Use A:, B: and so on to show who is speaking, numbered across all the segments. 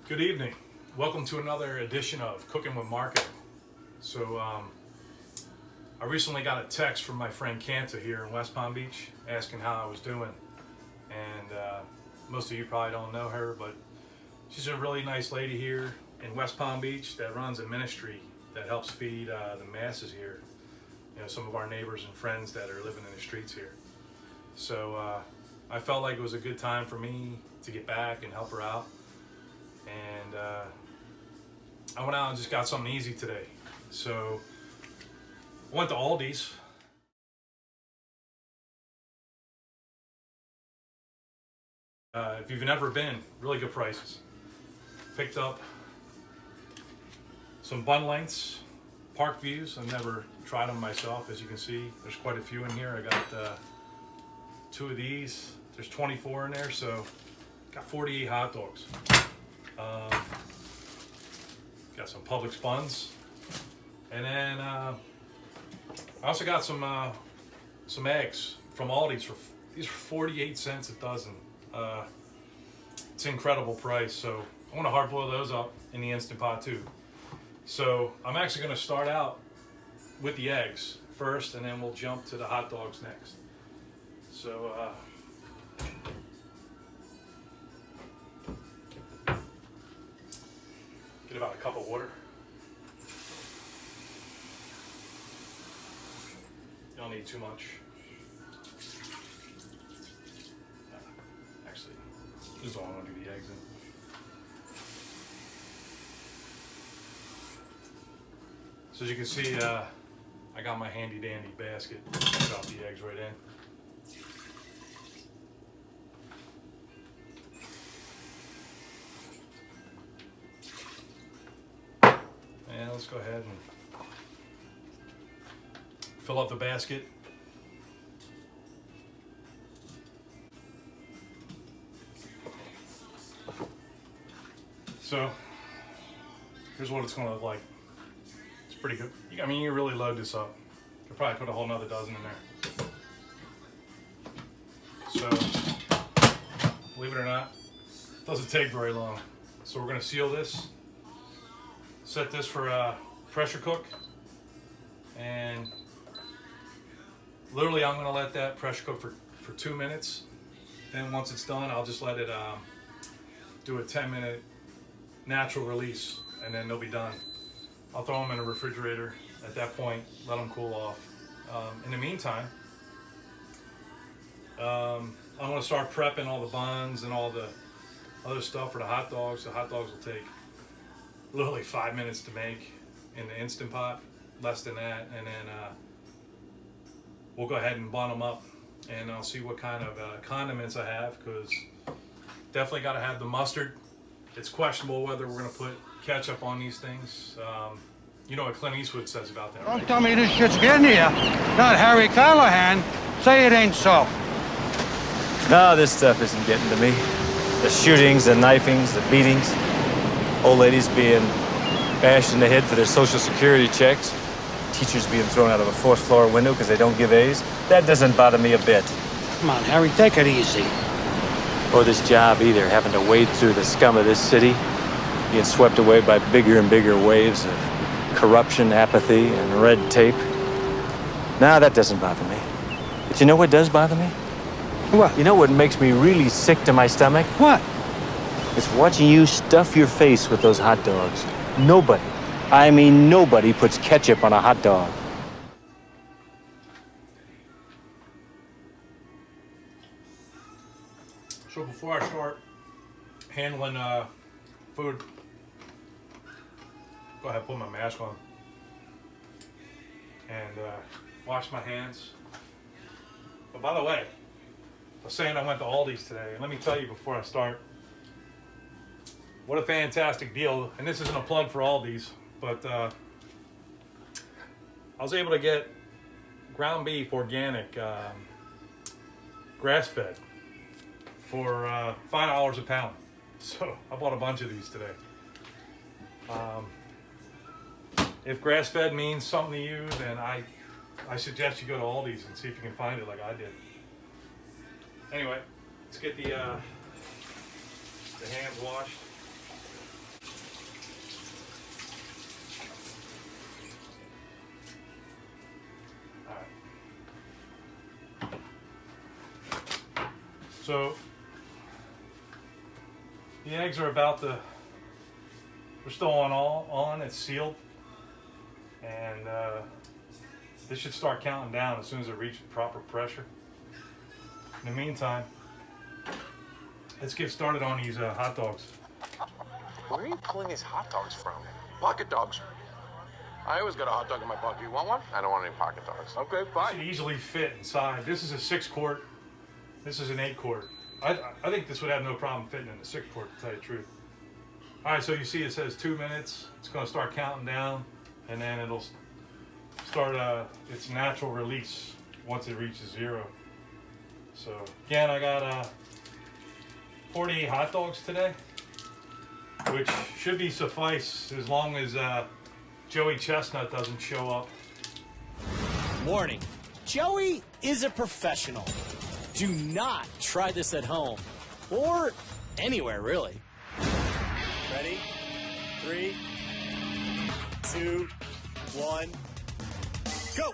A: Good evening. Welcome to another edition of Cooking with Marketing. So I recently got a text from my friend Kanta here in West Palm Beach asking how I was doing. And most of you probably don't know her, but she's a really nice lady here in West Palm Beach that runs a ministry that helps feed the masses here. You know, some of our neighbors and friends that are living in the streets here. So I felt like it was a good time for me to get back and help her out. And I went out and just got something easy today. So I went to Aldi's. If you've never been, really good prices. Picked up some bun lengths, Park Views. I've never tried them myself. As you can see, there's quite a few in here. I got 2 of these. There's 24 in there, so got 48 hot dogs. Got some Publix buns, and then I also got some eggs from Aldi's. These are 48 cents a dozen. It's an incredible price. So I want to hard boil those up in the Instant Pot too. So I'm actually going to start out with the eggs first, and then we'll jump to the hot dogs next. So get about a cup of water. You don't need too much. Actually, this is all I'm going to do the eggs in. So as you can see, I got my handy dandy basket. Drop the eggs right in. And let's go ahead and fill up the basket. So here's what it's going to look like. It's pretty good. I mean, you can really load this up. You could probably put a whole nother dozen in there. So believe it or not, it doesn't take very long. So we're going to seal this. Set this for a pressure cook, and literally I'm going to let that pressure cook for 2 minutes. Then once it's done, I'll just let it do a 10-minute natural release, and then they'll be done. I'll throw them in a refrigerator at that point, let them cool off. In the meantime, I'm going to start prepping all the buns and all the other stuff for the hot dogs. The hot dogs will take literally 5 minutes to make in the Instant Pot, less than that, and then we'll go ahead and bun them up, and I'll see what kind of condiments I have, because definitely got to have the mustard. It's questionable whether we're going to put ketchup on these things. You know what Clint Eastwood says about that, right?
B: Don't tell me this shit's getting to you. Not Harry Callahan. Say it ain't so.
C: No, this stuff isn't getting to me. The shootings, the knifings, the beatings. Old ladies being bashed in the head for their Social Security checks. Teachers being thrown out of a 4th floor window because they don't give A's. That doesn't bother me a bit.
B: Come on, Harry, take it easy.
C: Or this job either, having to wade through the scum of this city, being swept away by bigger and bigger waves of corruption, apathy, and red tape. Nah, that doesn't bother me. But you know what does bother me?
B: What?
C: You know what makes me really sick to my stomach?
B: What?
C: It's watching you stuff your face with those hot dogs. Nobody, I mean nobody, puts ketchup on a hot dog.
A: So before I start handling food, go ahead and put my mask on and wash my hands. But by the way, I was saying I went to Aldi's today, and let me tell you before I start, what a fantastic deal. And this isn't a plug for Aldi's, but I was able to get ground beef, organic, grass-fed for $5 a pound. So I bought a bunch of these today. If grass-fed means something to you, then I suggest you go to Aldi's and see if you can find it like I did. Anyway, let's get the hands washed. So the eggs are they're still on, it's sealed. And this should start counting down as soon as it reaches proper pressure. In the meantime, let's get started on these hot dogs.
D: Where are you pulling these hot dogs from? Pocket dogs. I always got a hot dog in my pocket. You want one? I don't want any pocket dogs. Okay,
A: Should
D: fine.
A: easily fit inside. This is a 6-quart. This is an 8-quart. I think this would have no problem fitting in a 6-quart, to tell you the truth. All right, so you see it says 2 minutes. It's going to start counting down, and then it'll start its natural release once it reaches 0. So again, I got 48 hot dogs today, which should be suffice as long as Joey Chestnut doesn't show up.
E: Warning, Joey is a professional. Do not try this at home, or anywhere really. Ready? 3, 2, 1, go!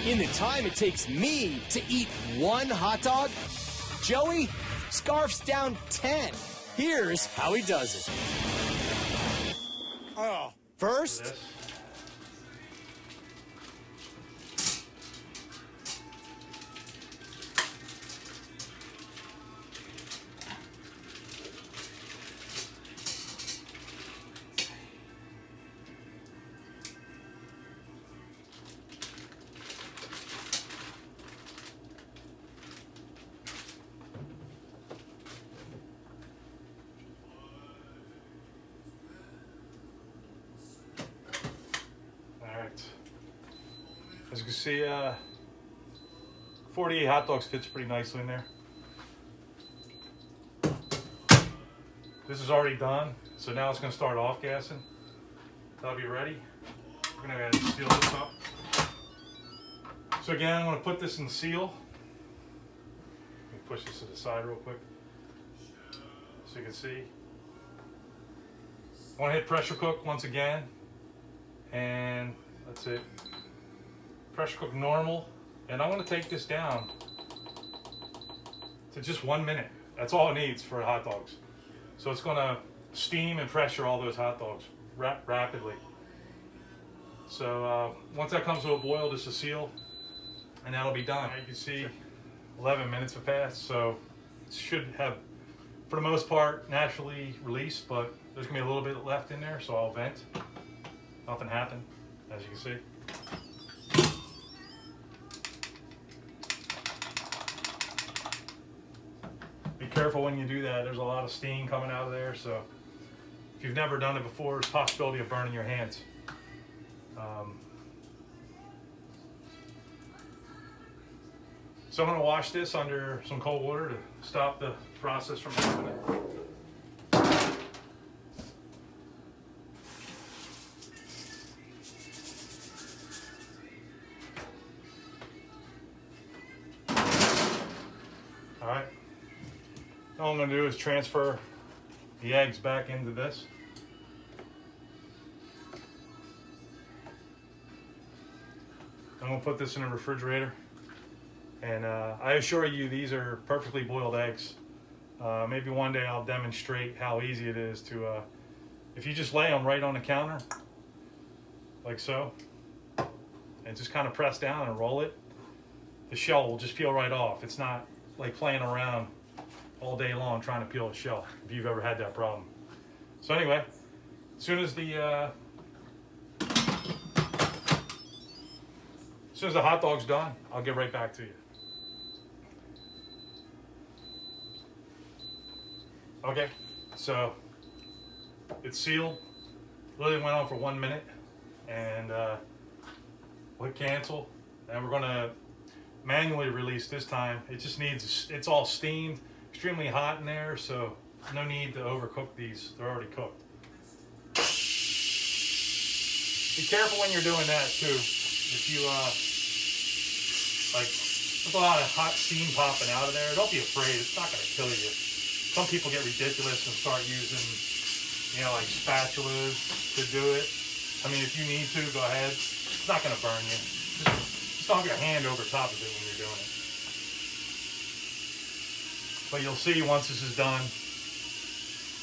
E: In the time it takes me to eat 1 hot dog, Joey scarfs down 10. Here's how he does it. First,
A: This. As you can see, 48 hot dogs fits pretty nicely in there. This is already done, so now it's going to start off gassing. That'll be ready. We're going to go ahead and seal this up. So again, I'm going to put this in the seal. Let me push this to the side real quick so you can see. I want to hit pressure cook once again, and that's it. Pressure cook normal, and I'm going to take this down to just 1 minute. That's all it needs for hot dogs. So it's going to steam and pressure all those hot dogs rapidly. So once that comes to a boil, just a seal, and that'll be done. You can see 11 minutes have passed, so it should have, for the most part, naturally released, but there's going to be a little bit left in there, so I'll vent. Nothing happened, as you can see. Be careful when you do that. There's a lot of steam coming out of there, so if you've never done it before, there's a possibility of burning your hands. So I'm going to wash this under some cold water to stop the process from happening. All right. All I'm going to do is transfer the eggs back into this. I'm going to put this in the refrigerator. And I assure you, these are perfectly boiled eggs. Maybe one day I'll demonstrate how easy it is to, if you just lay them right on the counter, like so, and just kind of press down and roll it, the shell will just peel right off. It's not like playing around all day long trying to peel a shell, if you've ever had that problem. So anyway, as soon as the hot dog's done, I'll get right back to you. Okay, so it's sealed. Literally went on for 1 minute, and we'll hit cancel, and we're gonna manually release this time. It just needs, it's all steamed, extremely hot in there, so no need to overcook these. They're already cooked. Be careful when you're doing that too. If you like, there's a lot of hot steam popping out of there. Don't be afraid. It's not gonna kill you. Some people get ridiculous and start using, you know, like spatulas to do it. I mean, if you need to, go ahead. It's not going to burn you. Just don't have your hand over top of it when you're doing it. But you'll see once this is done,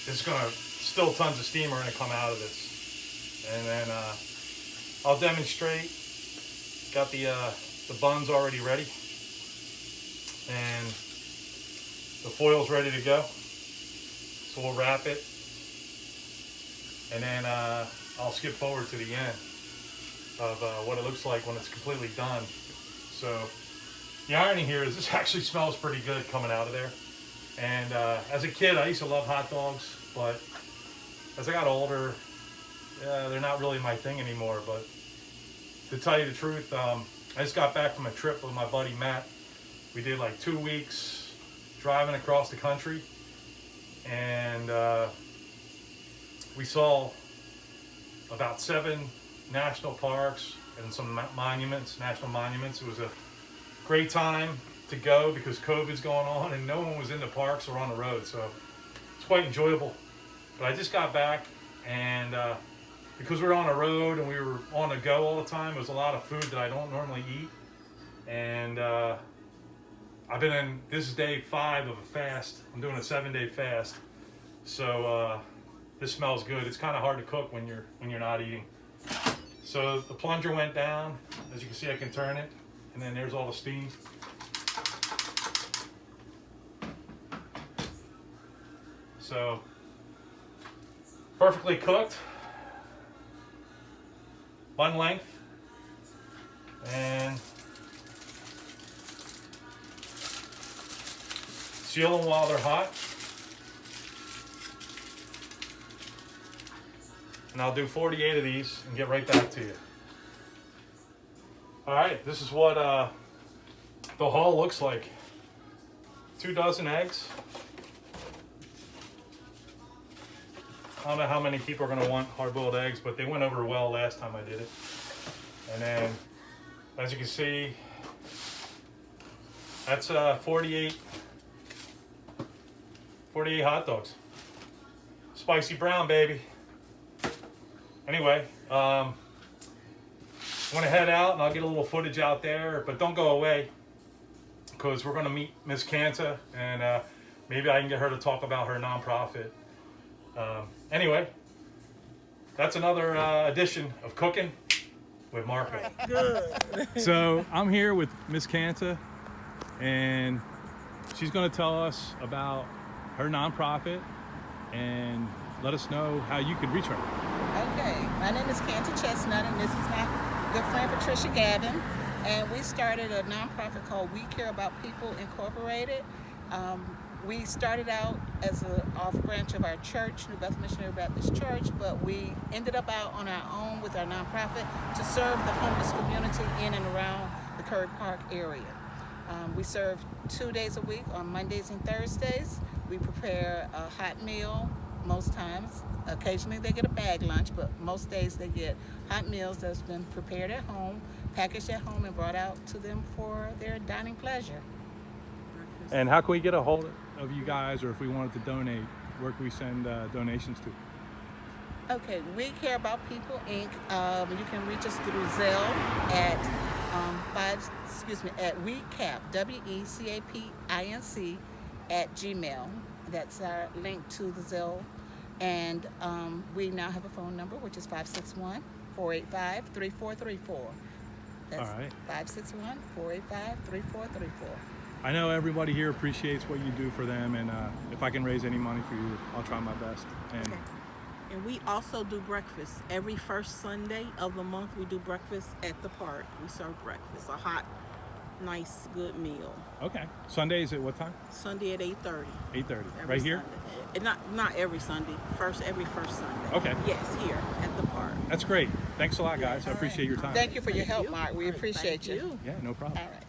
A: it's going to, still tons of steam are going to come out of this. And then I'll demonstrate. Got the buns already ready. And the foil's ready to go. So we'll wrap it. And then I'll skip forward to the end of what it looks like when it's completely done. So the irony here is this actually smells pretty good coming out of there. And as a kid, I used to love hot dogs, but as I got older, they're not really my thing anymore. But to tell you the truth, I just got back from a trip with my buddy Matt. We did like 2 weeks driving across the country, and we saw about 7 national parks and some monuments, national monuments. It was a great time to go because COVID's going on and no one was in the parks or on the road, so it's quite enjoyable. But I just got back, and because we were on the road and we were on the go all the time, it was a lot of food that I don't normally eat. And I've been in, this is day 5 of a fast. I'm doing a 7-day fast. So this smells good. It's kind of hard to cook when you're not eating. So the plunger went down. As you can see, I can turn it, and then there's all the steam. So perfectly cooked, bun length, and seal them while they're hot. And I'll do 48 of these and get right back to you. All right, this is what the haul looks like. 2 dozen eggs. I don't know how many people are going to want hard-boiled eggs, but they went over well last time I did it. And then, as you can see, that's 48 hot dogs. Spicy brown, baby. Anyway, I'm going to head out and I'll get a little footage out there, but don't go away because we're going to meet Miss Canta, and maybe I can get her to talk about her nonprofit. Anyway, that's another edition of Cooking with Marco. Good. So I'm here with Miss Canta, and she's going to tell us about her nonprofit and let us know how you can reach her.
F: Okay, my name is Canta Chestnut, and this is my good friend Patricia Gavin, and we started a nonprofit called We Care About People Incorporated. We started out as an off branch of our church, New Bethel Missionary Baptist Church, but we ended up out on our own with our nonprofit to serve the homeless community in and around the Curry Park area. We serve 2 days a week on Mondays and Thursdays. We prepare a hot meal most times. Occasionally they get a bag lunch, but most days they get hot meals that's been prepared at home, packaged at home, and brought out to them for their dining pleasure.
A: And how can we get a hold of you guys, or if we wanted to donate, where can we send donations to?
F: Okay, We Care About People Inc. You can reach us through Zelle at at WeCap, WECAPINC @gmail. That's our link to the Zelle. And we now have a phone number, which is 561-485-3434. That's all right. 561-485-3434.
A: I know everybody here appreciates what you do for them, and if I can raise any money for you, I'll try my best. And
G: okay. And we also do breakfast. Every first Sunday of the month, we do breakfast at the park. We serve breakfast, a hot, nice, good meal.
A: Okay. Sundays at what time?
G: Sunday at 8:30.
A: 8:30. Right here?
G: And not every Sunday. Every first Sunday.
A: Okay.
G: Yes, here at the park.
A: That's great. Thanks a lot, guys. I appreciate your time.
F: Thank you for your help, Mark. We appreciate you.
A: Yeah, no problem.
F: All right.